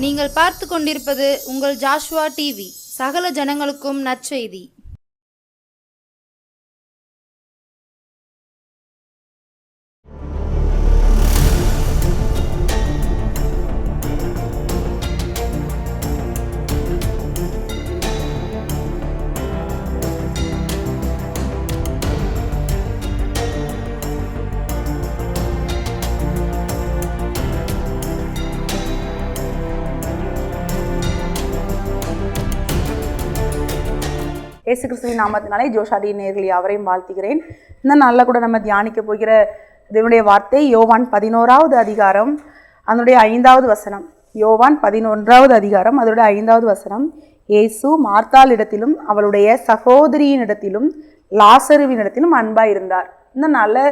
நீங்கள் பார்த்து கொண்டிருப்பது உங்கள் ஜாஷ்வா டிவி. சகல ஜனங்களுக்கும் நற்செய்தி. இயேசு கிறிஸ்துவின் நாமத்தினாலே ஜோஷாடி நேயர்கள் யாவரையும் வாழ்த்துகிறேன். இந்த நாளில் கூட நம்ம தியானிக்க போகிற தேவனுடைய வார்த்தை யோவான் 11வது அதிகாரம் அதனுடைய 5வது வசனம். யோவான் 11வது அதிகாரம் அதனுடைய 5வது வசனம். இயேசு மார்த்தாளிடத்திலும் அவளுடைய சகோதரியினிடத்திலும் லாசருவினிடத்திலும் அன்பாக இருந்தார். இந்த நாளில்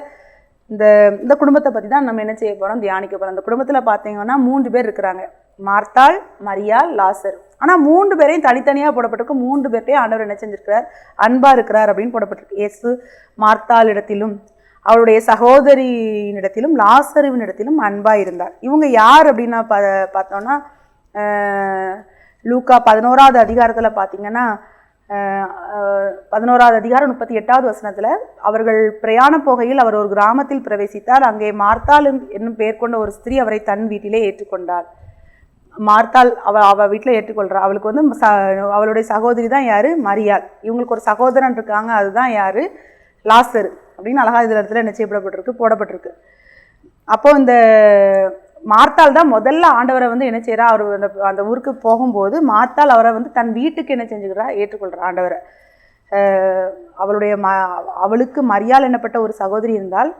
இந்த குடும்பத்தை பற்றி தான் நம்ம என்ன செய்ய போகிறோம், தியானிக்க போகிறோம். அந்த குடும்பத்தில் பார்த்தீங்கன்னா 3 பேர் இருக்கிறாங்க, மார்த்தாள், மரியாள், லாசர். ஆனால் 3 பேரையும் தனித்தனியாக போடப்பட்டிருக்கு. 3 பேர்ட்டையும் ஆண்டவர் என்ன செஞ்சிருக்கிறார், அன்பாக இருக்கிறார் அப்படின்னு போடப்பட்டிருக்கு. இயேசு மார்த்தாளிடத்திலும் அவருடைய சகோதரியினிடத்திலும் லாசருவினிடத்திலும் அன்பாக இருந்தார். இவங்க யார் அப்படின்னு பார்த்தோம்னா, லூக்கா 11வது அதிகாரத்தில் பார்த்தீங்கன்னா 11வது அதிகாரம் 38வது வசனத்தில், அவர்கள் பிரயாண போகையில் அவர் ஒரு கிராமத்தில் பிரவேசித்தார். அங்கே மார்த்தாள் என்னும் பெயர் கொண்ட ஒரு ஸ்திரீ அவரை தன் வீட்டிலே ஏற்றுக்கொண்டாள். மார்த்தாள் அவள் வீட்டில் ஏற்றுக்கொள்கிறா. அவளுக்கு வந்து அவளுடைய சகோதரி தான் யார், மரியாள். இவங்களுக்கு ஒரு சகோதரன் இருக்காங்க, அதுதான் யார், லாசர் அப்படின்னு அழகாக இதில் இடத்துல என்ன செய்யப்பட்டிருக்கு, போடப்பட்டிருக்கு. அப்போது இந்த மார்த்தாள் தான் முதல்ல ஆண்டவரை வந்து என்ன செய்கிறா, அவர் அந்த ஊருக்கு போகும்போது மார்த்தாள் அவரை வந்து தன் வீட்டுக்கு என்ன செஞ்சுக்கிறா, ஏற்றுக்கொள்கிறா ஆண்டவரை. அவளுக்கு மரியாள் என்னப்பட்ட ஒரு சகோதரி இருந்தால்,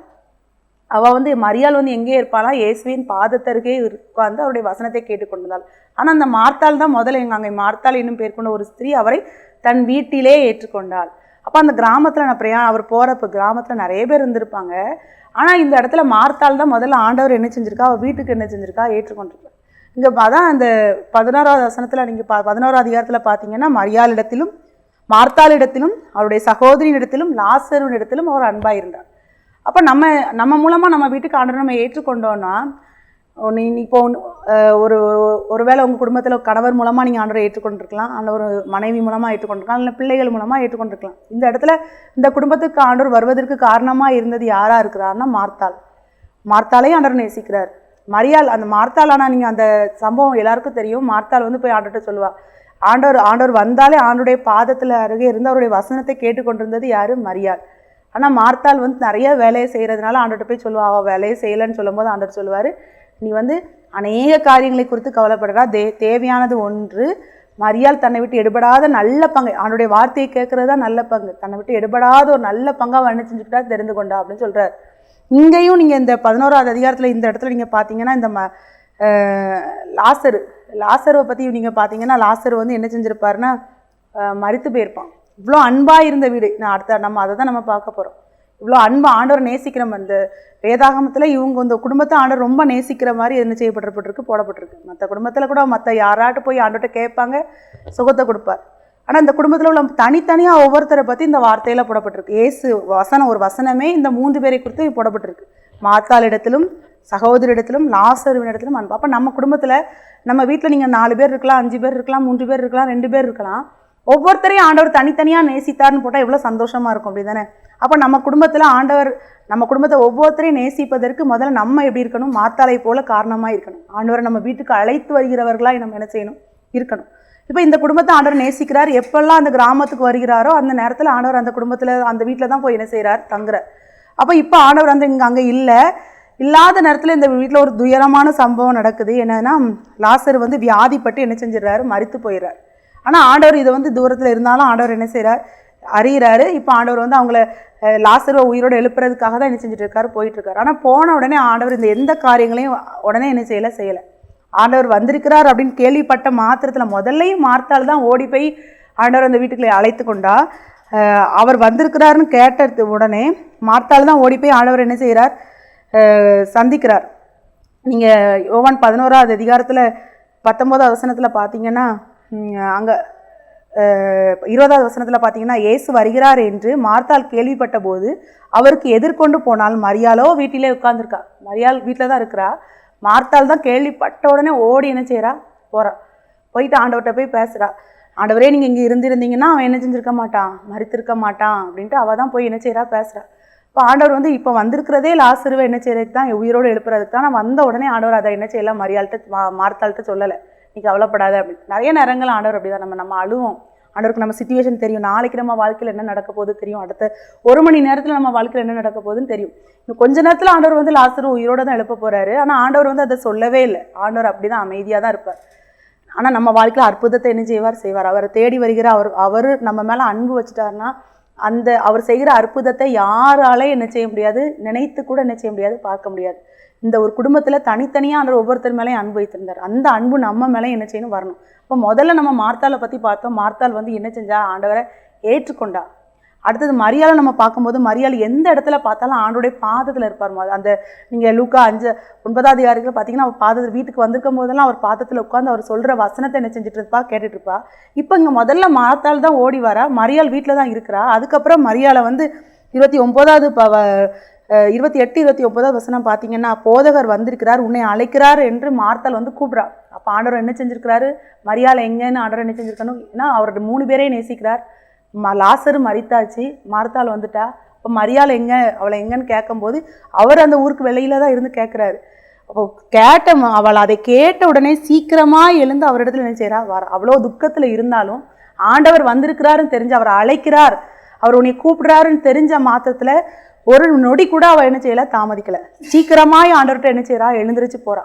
அவள் வந்து மரியாள் வந்து எங்கே இருப்பாளா, இயேசுவின் பாதத்தருகே உட்கார்ந்து அவருடைய வசனத்தை கேட்டுக்கொண்டிருந்தாள். ஆனால் அந்த மார்த்தாள் தான் முதல்ல அங்கே மார்த்தாள் என்னும் பேர் கொண்ட ஒரு ஸ்திரீ அவரை தன் வீட்டிலே ஏற்றுக்கொண்டாள். அப்போ அந்த கிராமத்தில் அவர் போகிறப்ப கிராமத்தில் நிறைய பேர் இருந்திருப்பாங்க. ஆனால் இந்த இடத்துல மார்த்தாள் தான் முதல்ல ஆண்டவர் என்ன செஞ்சிருக்கா, அவள் வீட்டுக்கு என்ன செஞ்சிருக்கா, ஏற்றுக்கொண்டிருக்கா. இங்கே அதான் அந்த 11வது வசனத்தில் நீங்கள் 11வது அதிகாரத்தில் பார்த்தீங்கன்னா, மரியாளிடத்திலும் மார்த்தாளிடத்திலும் அவருடைய சகோதரியினிடத்திலும் லாசருவினிடத்திலும் அவர் அன்பாக இருந்தார். அப்போ நம்ம மூலமாக நம்ம வீட்டுக்கு ஆண்டவர் நம்ம ஏற்றுக்கொண்டோன்னா, இப்போ ஒருவேளை உங்கள் குடும்பத்தில் கணவர் மூலமாக நீங்கள் ஆண்டவரை ஏற்றுக்கொண்டிருக்கலாம், அல்ல ஒரு மனைவி மூலமாக ஏற்றுக்கொண்டிருக்கலாம், இல்லை பிள்ளைகள் மூலமாக ஏற்றுக்கொண்டிருக்கலாம். இந்த இடத்துல இந்த குடும்பத்துக்கு ஆண்டவர் வருவதற்கு காரணமாக இருந்தது யாராக இருக்கிறாருன்னா, மார்த்தாளையும் ஆண்டவர் நேசிக்கிறார். மரியாள் அந்த மார்த்தாள். ஆனால் நீங்கள் அந்த சம்பவம் எல்லாருக்கும் தெரியும். மார்த்தாள் வந்து போய் ஆண்டவர்கிட்ட சொல்லுவாள். ஆண்டவர் வந்தாலே ஆண்டருடைய பாதத்தில் அருகே இருந்து அவருடைய வசனத்தை கேட்டுக்கொண்டிருந்தது யார், மரியாள். ஆனால் மார்த்தாள் வந்து நிறைய வேலையை செய்கிறதுனால ஆண்டவர்கிட்ட போய் சொல்லுவா. அவள் வேலையை செய்யலைன்னு சொல்லும்போது ஆண்டவர் சொல்லுவார், நீ வந்து அநேக காரியங்களை குறித்து கவலைப்படுறா, தேவையானது ஒன்று. மரியாள் தன்னை விட்டு எடுபடாத நல்ல பங்கு, ஆண்டுடைய வார்த்தையை கேட்கறது தான் நல்ல பங்கு, தன்னை விட்டு எடுபடாத ஒரு நல்ல பங்காக வண்ணி செஞ்சுக்கிட்டா தெரிந்து கொண்டா அப்படின்னு சொல்கிறார். இங்கேயும் நீங்கள் இந்த 11வது அதிகாரத்தில் இந்த இடத்துல நீங்கள் பார்த்தீங்கன்னா, இந்த லாசருவை பற்றி நீங்கள் பார்த்தீங்கன்னா, லாசர் வந்து என்ன செஞ்சுருப்பாருன்னா, மரித்து போயிருப்பான். இவ்வளோ அன்பாக இருந்த வீடு. நம்ம அதை தான் நம்ம பார்க்க போகிறோம். இவ்வளோ அன்பாக ஆண்டவர் நேசிக்கிற அந்த வேதாகமத்தில் இவங்க இந்த குடும்பத்தை ஆண்டவர் ரொம்ப நேசிக்கிற மாதிரி என்ன செய்யப்பட்டிருக்கு, போடப்பட்டிருக்கு. மற்ற குடும்பத்தில் கூட மற்ற யாராட்டு போய் ஆண்டவர்கிட்ட கேட்பாங்க, சுகத்தை கொடுப்பார். ஆனால் இந்த குடும்பத்தில் உள்ள தனித்தனியாக ஒவ்வொருத்தரை பற்றி இந்த வார்த்தையில் போடப்பட்டிருக்கு. இயேசு ஒரு வசனமே இந்த 3 பேரை குறித்து போடப்பட்டிருக்கு. மார்த்தாளிடத்திலும் சகோதரியிடத்திலும் லாசருவினிடத்திலும் அன்பா. அப்போ நம்ம குடும்பத்தில் நம்ம வீட்டில் நீங்கள் 4 பேர் இருக்கலாம், 5 பேர் இருக்கலாம், 3 பேர் இருக்கலாம், 2 பேர் இருக்கலாம். ஒவ்வொருத்தரையும் ஆண்டவர் தனித்தனியாக நேசித்தார்னு போட்டால் எவ்வளோ சந்தோஷமாக இருக்கும், அப்படி தானே? அப்போ நம்ம குடும்பத்தில் ஆண்டவர் நம்ம குடும்பத்தை ஒவ்வொருத்தரையும் நேசிப்பதற்கு முதல்ல நம்ம எப்படி இருக்கணும், மார்த்தாளை போல காரணமாக இருக்கணும். ஆண்டவர் நம்ம வீட்டுக்கு அழைத்து வருகிறவர்களாக நம்ம என்ன செய்யணும், இருக்கணும். இப்போ இந்த குடும்பத்தை ஆண்டவர் நேசிக்கிறார். எப்பெல்லாம் அந்த கிராமத்துக்கு வருகிறாரோ அந்த நேரத்தில் ஆண்டவர் அந்த குடும்பத்தில் அந்த வீட்டில் தான் போய் என்ன செய்கிறார், தங்குறார். அப்போ இப்போ ஆண்டவர் அங்கே இல்லாத நேரத்தில் இந்த வீட்டில் ஒரு துயரமான சம்பவம் நடக்குது. என்னன்னா, லாசர் வந்து வியாதிப்பட்டு என்ன செஞ்சிடறாரு, மரித்து போயிடுறார். ஆனால் ஆண்டவர் இதை வந்து தூரத்தில் இருந்தாலும் ஆண்டவர் என்ன செய்கிறார், அறிகிறாரு. இப்போ ஆண்டவர் வந்து அவங்கள லாசருவை உயிரோடு எழுப்புறதுக்காக தான் என்ன செஞ்சுட்டு இருக்காரு, போயிட்டுருக்காரு. ஆனால் போன உடனே ஆண்டவர் இந்த எந்த காரியங்களையும் உடனே என்ன செய்யலை. ஆண்டவர் வந்திருக்கிறார் அப்படின்னு கேள்விப்பட்ட மாத்திரத்தில் முதல்லையும் மார்த்தாள் தான் ஓடி போய் ஆண்டவர் அந்த வீட்டுக்குள்ளே அழைத்து கொண்டா. அவர் வந்திருக்கிறாருன்னு கேட்ட உடனே மார்த்தாள் தான் ஓடி போய் ஆண்டவர் என்ன செய்கிறார், சந்திக்கிறார். நீங்கள் யோவான் 11வது அதிகாரத்தில் 19வது வசனத்தில் பார்த்தீங்கன்னா, அங்கே 20வது வசனத்தில் பார்த்தீங்கன்னா, இயேசு வருகிறார் என்று மார்த்தாள் கேள்விப்பட்ட போது அவருக்கு எதிர்கொண்டு போனால், மரியாளோ வீட்டிலே உட்கார்ந்துருக்கா. மரியாள் வீட்டில் தான் இருக்கிறா. மார்த்தாள் தான் கேள்விப்பட்ட உடனே ஓடி என்ன செய்கிறா, போகிறா. போயிட்டு ஆண்டவர்கிட்ட போய் பேசுகிறா. ஆண்டவரே நீங்கள் இங்கே இருந்திருந்தீங்கன்னா அவன் என்ன செஞ்சுருக்க மாட்டான், மரித்திருக்க மாட்டான் அப்படின்ட்டு அவள் தான் போய் என்ன செய்கிறா, பேசுகிறா. இப்போ ஆண்டவர் வந்து இப்போ வந்திருக்கிறதே லாசருவை என்ன செய்யறதுக்கு தான், உயிரோடு எழுப்புறதுக்கு தான். நான் வந்த உடனே ஆண்டவர் அதை என்ன செய்யலாம், மரியாள்கிட்ட மார்த்தாள்கிட்ட சொல்லலை, நீ கவலைப்படாத அப்படின்னு. நிறைய நேரங்கள் ஆண்டவர் அப்படி தான். நம்ம அழுவோம், ஆண்டவருக்கு நம்ம சிச்சுவேஷன் தெரியும், நாளைக்கு நம்ம வாழ்க்கையில் என்ன நடக்க போகுது தெரியும், அடுத்த 1 மணி நேரத்தில் நம்ம வாழ்க்கையில் என்ன நடக்க போகுதுன்னு தெரியும். இன்னும் கொஞ்ச நேரத்தில் ஆண்டவர் வந்து லாசரு உயிரோடு தான் எழுப்ப போகிறாரு. ஆனால் ஆண்டவர் வந்து அதை சொல்லவே இல்லை. ஆண்டவர் அப்படி தான் அமைதியாக தான் இருப்பார். ஆனால் நம்ம வாழ்க்கையில் அற்புதத்தை என்ன செய்வார். அவரை தேடி வருகிற அவர் நம்ம மேலே அன்பு வச்சுட்டாருன்னா அந்த அவர் செய்கிற அற்புதத்தை யாராலே என்ன செய்ய முடியாது, நினைத்து கூட என்ன செய்ய முடியாது, பார்க்க முடியாது. இந்த ஒரு குடும்பத்தில் தனித்தனியாக ஆண்டவர் ஒவ்வொருத்தர் மேலேயும் அன்பு வைத்திருந்தார். அந்த அன்பு நம்ம மேலே என்ன செய்யணும், வரணும். இப்போ முதல்ல நம்ம மார்த்தாளை பற்றி பார்த்தோம். மார்த்தாள் வந்து என்ன செஞ்சா, ஆண்டவரை ஏற்றுக்கொண்டா. அடுத்தது மரியாதை நம்ம பார்க்கும்போது மரியாதை எந்த இடத்துல பார்த்தாலும் ஆண்டோடைய பாதத்தில் இருப்பார். அந்த நீங்கள் லூக்கா 5:9 அதிகாரத்தில் பார்த்தீங்கன்னா அவர் பாதத்தில் வீட்டுக்கு வந்திருக்கும் போதெல்லாம் அவர் பாதத்தில் உட்காந்து அவர் சொல்கிற வசனத்தை என்ன செஞ்சுட்டு இருப்பா, கேட்டுட்டு இருப்பா. இப்போ இங்கே முதல்ல மார்த்தாள் தான் ஓடி வரா, மரியாள் வீட்டில் தான் இருக்கிறா. அதுக்கப்புறம் மரியாதை வந்து 28-29 வசனம் பார்த்தீங்கன்னா, போதகர் வந்திருக்கிறார், உன்னை அழைக்கிறார் என்று மார்த்தாள் வந்து கூப்பிட்றா. அப்போ ஆண்டவர் என்ன செஞ்சிருக்கிறாரு, மரியாதை எங்கன்னு ஆண்டவர் என்ன செஞ்சிருக்கணும், ஏன்னா அவரோட 3 பேரையும் நேசிக்கிறார். லாசரு மரித்தாச்சு, மார்த்தாள் வந்துட்டா. இப்போ மரியாள் எங்கே, அவளை எங்கன்னு கேட்கும்போது அவர் அந்த ஊருக்கு வெளியில தான் இருந்து கேட்குறாரு. அப்போ அவள் அதை கேட்ட உடனே சீக்கிரமாக எழுந்து அவரிடத்துல என்ன செய்கிறா, வர. அவ்வளோ துக்கத்தில் இருந்தாலும் ஆண்டவர் வந்திருக்கிறாருன்னு தெரிஞ்சு அவர் அழைக்கிறார், அவர் உன்னை கூப்பிடுறாருன்னு தெரிஞ்ச மாத்திரத்தில் ஒரு நொடி கூட அவள் என்ன செய்யலை, தாமதிக்கலை. சீக்கிரமாய் ஆண்டவர்கிட்ட என்ன செய்கிறா, எழுந்திரிச்சு போகிறா.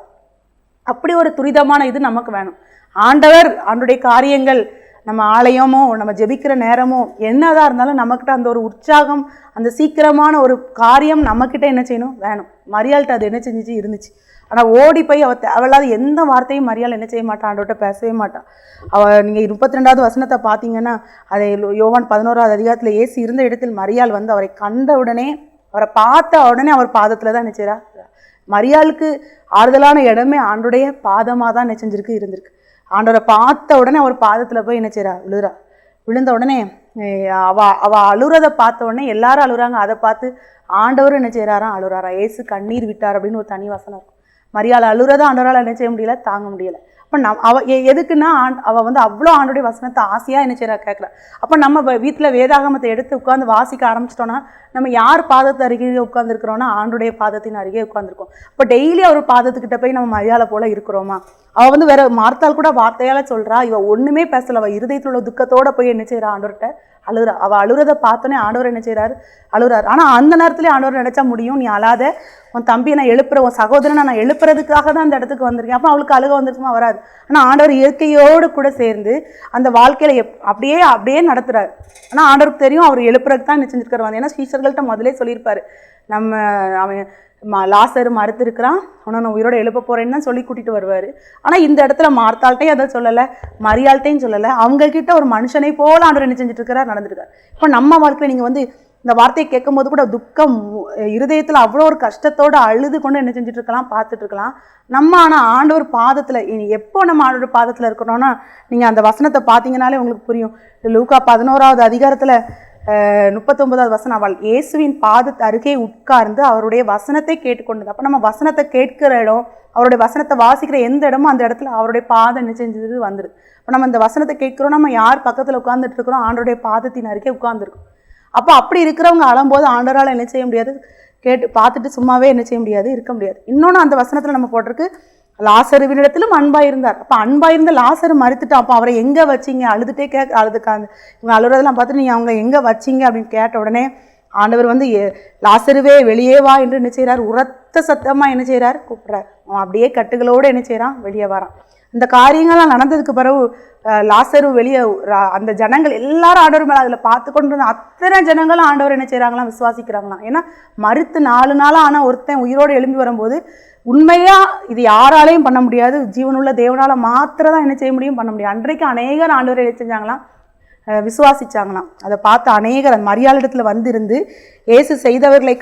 அப்படி ஒரு துரிதமான இது நமக்கு வேணும். ஆண்டவருடைய காரியங்கள், நம்ம ஆலயமோ நம்ம ஜெபிக்கிற நேரமோ என்னதான் இருந்தாலும் நம்மக்கிட்ட அந்த ஒரு உற்சாகம், அந்த சீக்கிரமான ஒரு காரியம் நம்மக்கிட்ட என்ன செய்யணும், வேணும். மரியாள்கிட்ட அது என்ன செஞ்சிச்சு, இருந்துச்சு. ஆனால் ஓடி போய் அவள் தேவையில்லாத எந்த வார்த்தையும் மரியாள் என்ன செய்ய மாட்டான், ஆண்டவர்கிட்ட பேசவே மாட்டான். நீங்கள் 32வது வசனத்தை பார்த்தீங்கன்னா, அதை யோவான் 11வது அதிகாரத்தில் இயேசு இருந்த இடத்தில் மரியாள் வந்து அவரை கண்ட உடனே, அவரை பார்த்த உடனே அவர் பாதத்தில் தான் என்ன செய்கிறா. மரியாளுக்கு ஆறுதலான இடமே ஆண்டுடைய பாதமாக தான் என்ன செஞ்சிருக்கு, இருந்திருக்கு. ஆண்டவரை பார்த்த உடனே அவர் பாதத்தில் போய் என்ன செய்கிறா, விழுந்த உடனே அவ அழுறதை பார்த்த உடனே எல்லாரும் அழுறாங்க. அதை பார்த்து ஆண்டவரும் என்ன செய்கிறாராம், அழுறாராம். ஏசு கண்ணீர் விட்டார் அப்படின்னு ஒரு தனி வசனம் இருக்கும். மரியாதை அழுறதை ஆண்டவரால் என்ன செய்ய முடியல, தாங்க முடியலை. அப்போ எதுக்குன்னா அவள் வந்து அவ்வளோ ஆண்டோடைய வசனத்தை ஆசையாக என்ன செய்கிறா, கேட்குறா. அப்போ நம்ம வீட்டில் வேதாகமத்தை எடுத்து உட்காந்து வாசிக்க ஆரம்பிச்சிட்டோன்னா, நம்ம யார் பாதத்தை அருகே உட்காந்துருக்கிறோன்னா, ஆண்டுடைய பாதத்தின் அருகே உட்காந்துருக்கோம். இப்போ டெய்லி அவர் பாதத்துக்கிட்ட போய் நம்ம மரியாதை போல் இருக்கிறோமா? அவள் வந்து வேற மார்த்தாள் கூட வார்த்தையால் சொல்கிறா, இவள் ஒன்றுமே பேசலை. அவள் இருதயத்தில் உள்ள துக்கத்தோடு போய் என்ன செய்கிறா, ஆண்டவர்கிட்ட அழுறா. அவள் அழுறதை பார்த்தோன்னே ஆண்டவர் என்ன செய்கிறாரு, அழுறாரு. ஆனால் அந்த நேரத்துலேயே ஆண்டவர் நினச்சா முடியும், நீ அழாத, உன் தம்பியை நான் எழுப்புறேன், உன் சகோதரனை நான் எழுப்புறதுக்காக தான் அந்த இடத்துக்கு வந்திருக்கேன். அப்போ அவளுக்கு அழுக வந்துருச்சுமா, வராது. ஆனால் ஆண்டவர் இயற்கையோடு கூட சேர்ந்து அந்த வாழ்க்கையில் அப்படியே நடத்துகிறார். ஆனால் ஆண்டவருக்கு தெரியும் அவர் எழுப்புறதுக்கு தான் என்ன செஞ்சுருக்காரு. ஏன்னா ஸ்ரீசர்கள்ட்ட முதலே சொல்லியிருப்பாரு, அவன் லாசரு மறுத்திருக்கிறான், உன்னை உயிரோடு எழுப்ப போகிறேன்னு தான் சொல்லி கூட்டிகிட்டு வருவார். ஆனால் இந்த இடத்துல மார்த்தாள்கிட்டையும் அதை சொல்லலை, மரியாள்கிட்டையும் சொல்லலை. அவங்கக்கிட்ட ஒரு மனுஷனை போல் ஆண்டவர் என்ன செஞ்சுட்டு இருக்கிறார், நடந்துருக்கார். இப்போ நம்ம வாழ்க்கையில் நீங்கள் வந்து இந்த வார்த்தையை கேட்கும் போது கூட துக்கம் இருதயத்தில் அவ்வளோ ஒரு கஷ்டத்தோடு அழுது கொண்டு என்ன செஞ்சுட்டு இருக்கலாம், பார்த்துட்டு இருக்கலாம். நம்ம ஆனால் ஆண்டவர் பாதத்தில், எப்போ நம்ம ஆண்டவர் பாதத்தில் இருக்கிறோன்னா, நீங்கள் அந்த வசனத்தை பார்த்தீங்கன்னாலே உங்களுக்கு புரியும். லூக்கா 11வது அதிகாரத்தில் 39வது வசனம், அவள் இயேசுவின் பாதத்து அருகே உட்கார்ந்து அவருடைய வசனத்தை கேட்டுக்கொண்டது. அப்போ நம்ம வசனத்தை கேட்கிற இடம், அவருடைய வசனத்தை வாசிக்கிற எந்த இடமோ அந்த இடத்துல அவருடைய பாதம் என்ன செஞ்சது வந்துடுது. இப்போ நம்ம இந்த வசனத்தை கேட்குறோம், நம்ம யார் பக்கத்தில் உட்கார்ந்துட்டு இருக்கிறோம், ஆண்டோடைய பாதத்தின் அருகே உட்கார்ந்துருக்கோம். அப்போ அப்படி இருக்கிறவங்க அழும்போது ஆண்டவரால் என்ன செய்ய முடியாது, கேட்டு பார்த்துட்டு சும்மாவே என்ன செய்ய முடியாது, இருக்க முடியாது. இன்னொன்று அந்த வசனத்தில் நம்ம போட்டிருக்கு, லாசருவினிடத்திலும் அன்பாக இருந்தார். அப்போ அன்பாக இருந்த லாசரு மறுத்துட்டான். அப்போ அவரை எங்கே வச்சிங்க, அழுதுகிட்டே அழுதுக்காங்க. இவங்க அழுறதெல்லாம் பார்த்துட்டு நீங்கள் அவங்க எங்கே வச்சிங்க அப்படின்னு கேட்ட உடனே ஆண்டவர் வந்து லாசருவே வெளியே வா என்று என்ன செய்கிறார், உரத்த சத்தமாக என்ன செய்கிறார், கூப்பிட்றார். அவன் அப்படியே கட்டுகளோடு என்ன செய்கிறான், வெளியே வரான். இந்த காரியங்கள்லாம் நடந்ததுக்கு பிறகு லாசரு வெளியே, அந்த ஜனங்கள் எல்லாரும் ஆண்டவர் மேலே அதில் பார்த்து கொண்டு இருந்த அத்தனை ஜனங்களும் ஆண்டவர் என்ன செய்கிறாங்களாம், விசுவாசிக்கிறாங்களாம். ஏன்னா மறுத்து 4 நாளாக ஆனால் ஒருத்தன் உயிரோடு எழும்பி வரும்போது உண்மையாக இது யாராலையும் பண்ண முடியாது, ஜீவனுள்ள தேவனால் மாத்திரம் தான் என்ன செய்ய முடியும், பண்ண முடியும். அன்றைக்கு அநேகர் ஆண்டவர் என்ன செஞ்சாங்களாம், விசுவாசிச்சாங்களாம். அதை பார்த்து அநேகர் மரியாளிடத்தில் வந்திருந்து இயேசு செய்தவர்களை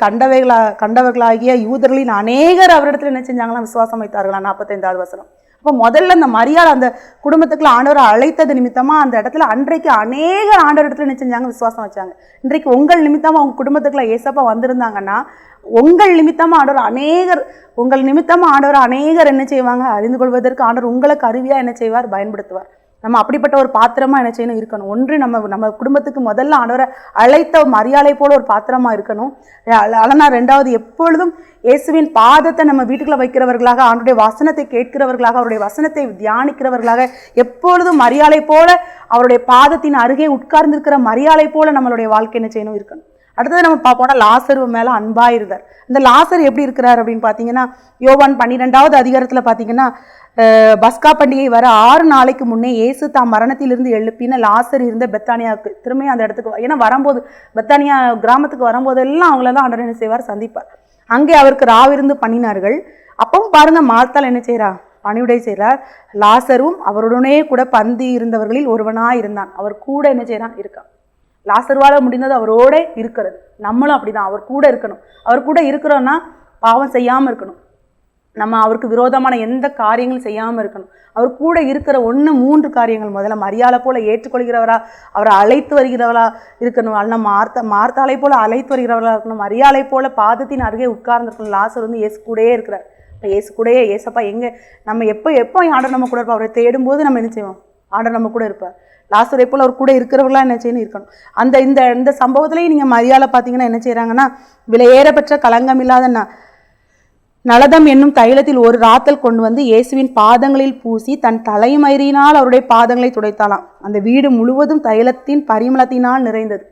கண்டவர்களாகிய யூதர்களின் அநேகர் அவரிடத்தில் என்ன செஞ்சாங்களாம், விசுவாசம் வைத்தார்களாம். 45வது வசனம். அப்போ முதல்ல அந்த மரியாதை அந்த குடும்பத்துக்குள்ள ஆண்டவரை அழைத்தது நிமித்தமா அந்த இடத்துல அன்றைக்கு அநேக ஆண்டவர் இடத்துல என்ன செஞ்சாங்க, விசுவாசம் வச்சாங்க. இன்றைக்கு உங்கள் நிமித்தமா உங்க குடும்பத்துக்குள்ள ஏசப்பா வந்திருந்தாங்கன்னா உங்கள் நிமித்தமா ஆண்டவர் அநேகர் என்ன செய்வாங்க, அறிந்து கொள்வதற்கு ஆண்டவர் உங்களை கருவியா என்ன செய்வார், பயன்படுத்துவார். நம்ம அப்படிப்பட்ட ஒரு பாத்திரமா என்ன செய்யணும், இருக்கணும். ஒன்று நம்ம குடும்பத்துக்கு முதல்ல ஆண்டவரை அழைத்த மரியாதை போல ஒரு பாத்திரமா இருக்கணும். அல்லனா ரெண்டாவது, எப்பொழுதும் இயேசுவின் பாதத்தை நம்ம வீட்டுக்குள்ள வைக்கிறவர்களாக, ஆண்டவருடைய வசனத்தை கேட்கிறவர்களாக, அவருடைய வசனத்தை தியானிக்கிறவர்களாக, எப்பொழுதும் மரியாதை போல அவருடைய பாதத்தின் அருகே உட்கார்ந்திருக்கிற மரியாதை போல நம்மளுடைய வாழ்க்கை என்ன செய்யணும், இருக்கணும். அடுத்தது நம்ம பார்ப்போம்னா லாசரு மேல அன்பா இருந்தார். இந்த லாசர் எப்படி இருக்கிறார் அப்படின்னு பார்த்தீங்கன்னா, யோவான் 12வது அதிகாரத்தில் பார்த்தீங்கன்னா, பஸ்கா பண்டிகை வர 6 நாளைக்கு முன்னே இயேசு தாம் மரணத்திலிருந்து எழுப்பின லாசர் இருந்த பெத்தானியாவுக்கு திரும்பி அந்த இடத்துக்கு, ஏன்னா வரும்போது பெத்தானியா கிராமத்துக்கு வரும்போதெல்லாம் அவங்களெல்லாம் ஆண்டவர் என்ன செய்வார், சந்திப்பார். அங்கே அவருக்கு ராவிருந்து பண்ணினார்கள். அப்பவும் பாருங்க, மார்த்தாள் என்ன செய்கிறா, பணிவிடை செய்கிறார். லாசரும் அவருடனே கூட பந்தி இருந்தவர்களில் ஒருவனாக இருந்தான். அவர் கூட என்ன செய்கிறான், இருக்கான். லாசர்வால முடிந்தது அவரோட இருக்கிறது. நம்மளும் அப்படிதான், அவர் கூட இருக்கணும். அவர் கூட இருக்கிறோன்னா பாவம் செய்யாமல் இருக்கணும். நம்ம அவருக்கு விரோதமான எந்த காரியங்களும் செய்யாமல் இருக்கணும். அவர் கூட இருக்கிற 3 காரியங்கள். முதல்ல மரியாதை போல ஏற்றுக்கொள்கிறவரா, அவரை அழைத்து வருகிறவரா இருக்கணும். அல்ல மார்த்தாளை போல அழைத்து வருகிறவரா இருக்கணும். மரியாதை போல பாதத்தின் அருகே உட்கார்ந்துருக்கணும். லாசர் வந்து இயேசு கூடயே இருக்கிறார். இப்போ இயேசு கூடயே, ஏசப்பா எங்கே நம்ம எப்போ ஆண்டவர் நம்ம கூட இருப்போம், அவரை தேடும்போது நம்ம என்ன செய்வோம், ஆண்டவர் நம்ம கூட இருப்பார். லாசரை போல் அவர் கூட இருக்கிறவர்களா என்ன செய்யணும், இருக்கணும். இந்த சம்பவத்திலேயே நீங்கள் மரியாதை பார்த்தீங்கன்னா என்ன செய்கிறாங்கன்னா, விலையேறப்பெற்ற களங்கம் இல்லாத நலதம் என்னும் தைலத்தில் ஒரு ராத்தல் கொண்டு வந்து இயேசுவின் பாதங்களில் பூசி தன் தலைமயிரினால் அவருடைய பாதங்களை துடைத்தாளாம். அந்த வீடு முழுவதும் தைலத்தின் பரிமளத்தினால் நிறைந்தது.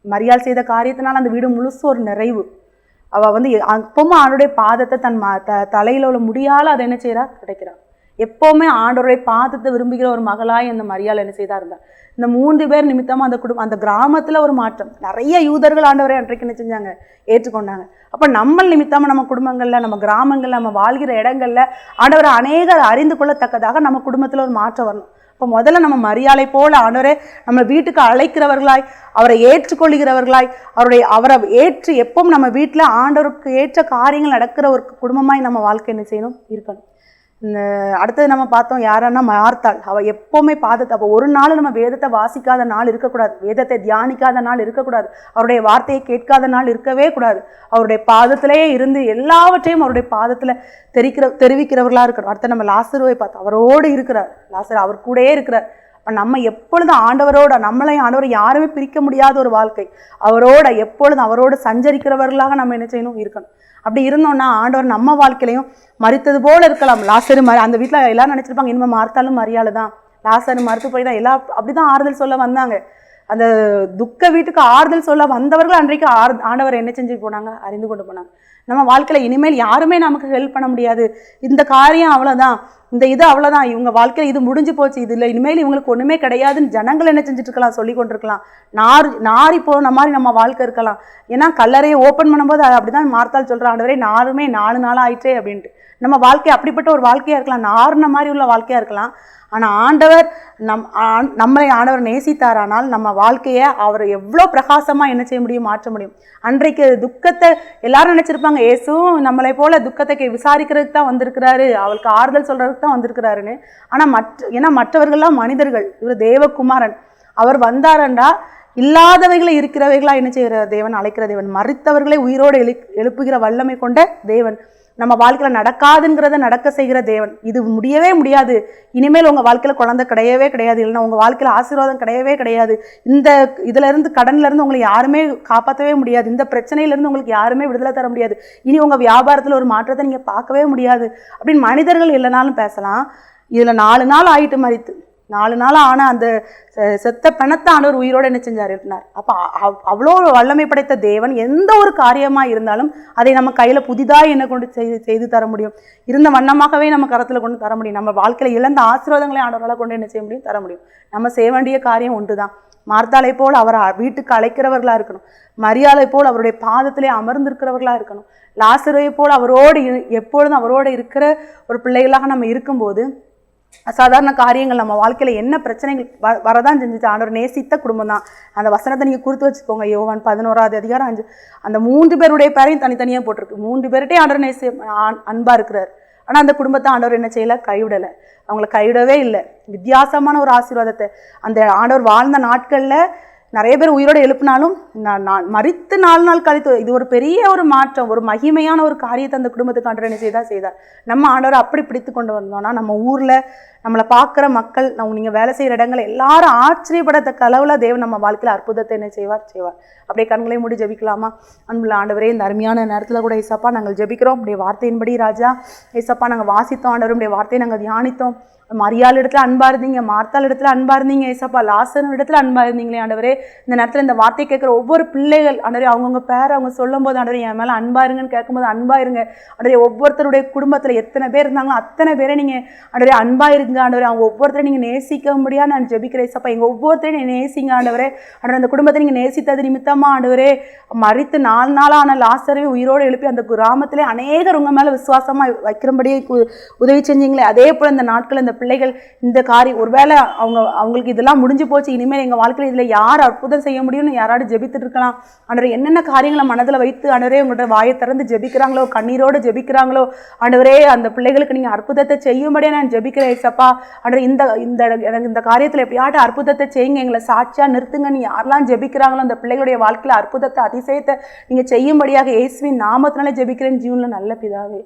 மரியாள் செய்த காரியத்தினால் அந்த வீடு முழுசு ஒரு நிறைவு. அவள் வந்து அப்பவும் ஆண்டோடைய பாதத்தை தன் தலையில உள்ள முடியால அதை என்ன செய்கிறா, கிடைக்கிறான். எப்போவுமே ஆண்டவருடைய பாதத்தை விரும்புகிற ஒரு மகளாய் அந்த மரியாள் என்ன செய்தா இருந்தா. இந்த 3 பேர் நிமித்தமாக அந்த குடும்பம், அந்த கிராமத்தில் ஒரு மாற்றம். நிறைய யூதர்கள் ஆண்டவரை அன்றைக்கு என்ன செஞ்சாங்க, ஏற்றுக்கொண்டாங்க. அப்போ நம்ம நிமித்தமாக நம்ம குடும்பங்களில், நம்ம கிராமங்களில், நம்ம வாழ்கிற இடங்களில் ஆண்டவரை அநேகர் அறிந்து கொள்ளத்தக்கதாக நம்ம குடும்பத்தில் ஒரு மாற்றம் வரணும். இப்போ முதல்ல நம்ம மரியாதை போல ஆண்டவரை நம்ம வீட்டுக்கு அழைக்கிறவர்களாய், அவரை ஏற்றுக்கொள்கிறவர்களாய், அவரை ஏற்று எப்பவும் நம்ம வீட்டில் ஆண்டவருக்கு ஏற்ற காரியங்கள் நடக்கிற ஒரு குடும்பமாய் நம்ம வாழ்க்கை என்ன செய்யணும், இருக்கணும். அடுத்தது நம்ம பார்த்தோம் யாரன்னா மார்த்தாள். அவள் எப்போவுமே பாதத்தை, அப்போ ஒரு நாள் நம்ம வேதத்தை வாசிக்காத நாள் இருக்கக்கூடாது, வேதத்தை தியானிக்காத நாள் இருக்கக்கூடாது, அவருடைய வார்த்தையை கேட்காத நாள் இருக்கவே கூடாது. அவருடைய பாதத்திலேயே இருந்து எல்லாவற்றையும் அவருடைய பாதத்தில் தெரிவிக்கிறவர்களாக இருக்கணும். அடுத்து நம்ம லாசருவை பார்த்தோம், அவரோடு இருக்கிறார். லாசர் அவர் கூடயே இருக்கிறார். நம்ம எப்பொழுதும் ஆண்டவரோட, நம்மளையும் ஆண்டவரை யாருமே பிரிக்க முடியாத ஒரு வாழ்க்கை, அவரோட எப்பொழுதும் அவரோடு சஞ்சரிக்கிறவர்களாக நம்ம என்ன செய்யணும், இருக்கணும். அப்படி இருந்தோம்னா ஆண்டவர் நம்ம வாழ்க்கையிலையும் மரித்தது போல இருக்கலாம். லாசரு அந்த வீட்டில் எல்லாரும் நினைச்சிருப்பாங்க, இனிமேல் மார்த்தாலும் மரியாதை தான், லாசரு மறுத்து போய் தான் எல்லாம் அப்படிதான் ஆறுதல் சொல்ல வந்தாங்க. அந்த துக்க வீட்டுக்கு ஆறுதல் சொல்ல வந்தவர்கள் அன்றைக்கு ஆண்டவர் என்ன செஞ்சு போனாங்க, அறிந்து கொண்டு போனாங்க. நம்ம வாழ்க்கையில் இனிமேல் யாருமே நமக்கு ஹெல்ப் பண்ண முடியாது, இந்த காரியம் அவ்வளோதான், இந்த இது அவ்வளோதான், இவங்க வாழ்க்கையில் இது முடிஞ்சு போச்சு, இது இல்லை, இனிமேல் இவங்களுக்கு ஒன்றுமே கிடையாதுன்னு ஜனங்கள் என்ன செஞ்சுட்டு இருக்கலாம், சொல்லி கொண்டிருக்கலாம். நாரி போன மாதிரி நம்ம வாழ்க்கை இருக்கலாம். ஏன்னா கல்லறையை ஓப்பன் பண்ணும்போது அப்படிதான் மார்த்தாள் சொல்கிற, ஆண்டவரே 4 நாள் ஆயிற்றே அப்படின்ட்டு. நம்ம வாழ்க்கை அப்படிப்பட்ட ஒரு வாழ்க்கையாக இருக்கலாம், நார்ன மாதிரி உள்ள வாழ்க்கையாக இருக்கலாம். ஆனால் ஆண்டவர் நம்மளை ஆண்டவர் நேசித்தாரானால் நம்ம வாழ்க்கையை அவர் எவ்வளோ பிரகாசமாக என்ன செய்ய முடியும், மாற்ற முடியும். அன்றைக்கு துக்கத்தை எல்லாரும் நினச்சிருப்பாங்க, இயேசுவும் நம்மளை போல துக்கத்தை விசாரிக்கிறதுக்கு தான் வந்திருக்கிறாரு, அவளுக்கு ஆறுதல் சொல்கிறதுக்கு தான் வந்திருக்கிறாருன்னு. ஆனால் ஏன்னா மற்றவர்கள்லாம் மனிதர்கள், இவர் தேவகுமாரன், அவர் வந்தாரண்டா இல்லாதவைகளை இருக்கிறவைகளா என்ன செய்கிற தேவன், அழைக்கிற தேவன், மரித்தவர்களை உயிரோடு எழுப்புகிற வல்லமை கொண்ட தேவன், நம்ம வாழ்க்கையில் நடக்காதுங்கிறத நடக்க செய்கிற தேவன். இது முடியவே முடியாது, இனிமேல் உங்கள் வாழ்க்கையில் குழந்தை கிடையவே கிடையாது, இல்லைன்னா உங்கள் வாழ்க்கையில் ஆசீர்வாதம் கிடையவே கிடையாது, இதிலேருந்து கடன்லேருந்து உங்களை யாருமே காப்பாற்றவே முடியாது, இந்த பிரச்சனையிலேருந்து உங்களுக்கு யாருமே விடுதலை தர முடியாது, இனி உங்கள் வியாபாரத்தில் ஒரு மாற்றத்தை நீங்கள் பார்க்கவே முடியாது அப்படின்னு மனிதர்கள் இல்லைனாலும் பேசலாம். இதில் 4 நாள் ஆயிட்டு மரித்து, 4 நாள் ஆனால் அந்த செத்த பணத்தை ஆண்டவர் உயிரோடு என்ன செஞ்சார், இருந்தார். அப்போ அவ்வளோ வல்லமை படைத்த தேவன் எந்த ஒரு காரியமாக இருந்தாலும் அதை நம்ம கையில் புதிதாக என்ன கொண்டு செய்து தர முடியும், இருந்த வண்ணமாகவே நம்ம கரத்தில் கொண்டு தர முடியும். நம்ம வாழ்க்கையில் இழந்த ஆசீர்வாதங்களை ஆண்டவரால் கொண்டு என்ன செய்ய முடியும், தர முடியும். நம்ம செய்ய வேண்டிய காரியம் ஒன்று தான். மார்த்தாளை போல் அவரை வீட்டுக்கு அழைக்கிறவர்களாக இருக்கணும், மரியாதை போல் அவருடைய பாதத்திலே அமர்ந்திருக்கிறவர்களாக இருக்கணும், லாசரை போல் அவரோடு எப்பொழுதும் அவரோடு இருக்கிற ஒரு பிள்ளைகளாக நம்ம இருக்கும்போது அசாதாரண காரியங்கள் நம்ம வாழ்க்கையில் என்ன பிரச்சனைகள் வரதான் செஞ்சுச்சு. ஆண்டவர் நேசித்த குடும்பம் தான். அந்த வசனத்தை நீங்கள் குறித்து வச்சுக்கோங்க. யோவான் 11வது அதிகாரம் 5. அந்த 3 பேருடைய பேரையும் தனித்தனியாக போட்டிருக்கு. 3 பேர்கிட்டையும் ஆண்டவர் அன்பாக இருக்கிறார். ஆனால் அந்த குடும்பத்தை ஆண்டவர் என்ன செய்யலை, கைவிடலை. அவங்கள கைவிடவே இல்லை. வித்தியாசமான ஒரு ஆசீர்வாதத்தை அந்த ஆண்டவர் வாழ்ந்த நாட்களில் நிறைய பேர் உயிரோடு எழுப்பினாலும் நான் மரித்து 4 நாள் கழித்து, இது ஒரு பெரிய ஒரு மாற்றம், ஒரு மகிமையான ஒரு காரியத்தை அந்த குடும்பத்துக்கு ஆண்டவர் என்ன செய்தார். நம்ம ஆண்டவர் அப்படி பிடித்து கொண்டு வந்தோம்னா நம்ம ஊரில் நம்மளை பார்க்குற மக்கள், நீங்கள் வேலை செய்கிற இடங்கள் எல்லாரும் ஆச்சரியப்படத்தக்க அளவில் தேவன் நம்ம வாழ்க்கையில் அற்புதத்தை என்ன செய்வார். அப்படியே கண்களை மூடி ஜெபிக்கலாமா? அன்புள்ள ஆண்டவரே, இந்த அருமையான நேரத்தில் கூட ஏசப்பா நாங்கள் ஜெபிக்கிறோம். அப்படியே வார்த்தையின்படி ராஜா ஏசப்பா நாங்கள் வாசித்தோம் ஆண்டவர், அப்படியே வார்த்தையை நாங்கள் தியானித்தோம். மரியாள் இடத்துல அன்பா இருந்தீங்க, மார்த்தாள் இடத்துல அன்பா இருந்தீங்க ஏசப்பா, லாசர் இடத்துல அன்பா இருந்தீங்களே ஆண்டவரே. இந்த நேரத்தில் இந்த வார்த்தை கேட்குற ஒவ்வொரு பிள்ளைகள் ஆண்டவரே, அவங்கவுங்க பேரை அவங்க சொல்லும் போது ஆண்டவரே என் மேலே அன்பா இருங்கன்னு கேட்கும்போது அன்பா இருங்க ஆண்டவரே. ஒவ்வொருத்தருடைய குடும்பத்தில் எத்தனை பேர் இருந்தாங்களோ அத்தனை பேரை நீங்கள் ஆண்டவரே அன்பா இருங்க ஆண்டவரே. அவங்க ஒவ்வொருத்தரையும் நீங்கள் நேசிக்க முடியாது நான் ஜெபிக்கிறேன் ஏசப்பா. எங்கள் ஒவ்வொருத்தரையும் நீங்கள் நேசிங்க ஆண்டவரே. ஆண்டவரே அந்த குடும்பத்தை நீங்கள் நேசித்தது நிமித்தமாக ஆண்டவரே, மரித்து 4 நாளான லாசரையும் உயிரோடு எழுப்பி அந்த கிராமத்திலே அநேகர் உங்கள் மேலே விசுவாசமாக வைக்கிறபடியே உதவி செஞ்சீங்களே. அதே போல் இந்த நாட்கள் இந்த பிள்ளைகள் இந்த காரியம் ஒருவேளை அவங்களுக்கு இதெல்லாம் முடிஞ்சு போச்சு, இனிமேல் எங்கள் வாழ்க்கையில் இதில் யார் அற்புதம் செய்ய முடியும்னு யாராவது ஜெபித்துட்டு இருக்கலாம் ஆண்டவரே. என்னென்ன காரியங்களை மனதில் வைத்து ஆண்டவரே உங்கள்கிட்ட வாயை திறந்து ஜெபிக்கிறாங்களோ, கண்ணீரோடு ஜெபிக்கிறாங்களோ ஆண்டவரே, அந்த பிள்ளைகளுக்கு நீங்கள் அற்புதத்தை செய்யும்படியே நான் ஜெபிக்கிறேன் ஏசப்பா. ஆண்டவரே இந்த காரியத்தில் எப்படியாட்டும் அற்புதத்தை செய்யுங்க, எங்களை சாட்சியாக நிறுத்துங்க. நீ யாரெல்லாம் ஜெபிக்கிறாங்களோ அந்த பிள்ளைகளுடைய வாழ்க்கையில் அற்புதத்தை அதிசயத்தை நீங்கள் செய்யும்படியாக இயேசுவின் நாமத்தினாலே ஜெபிக்கிறேன் ஜீவனில் நல்ல பிதாவே.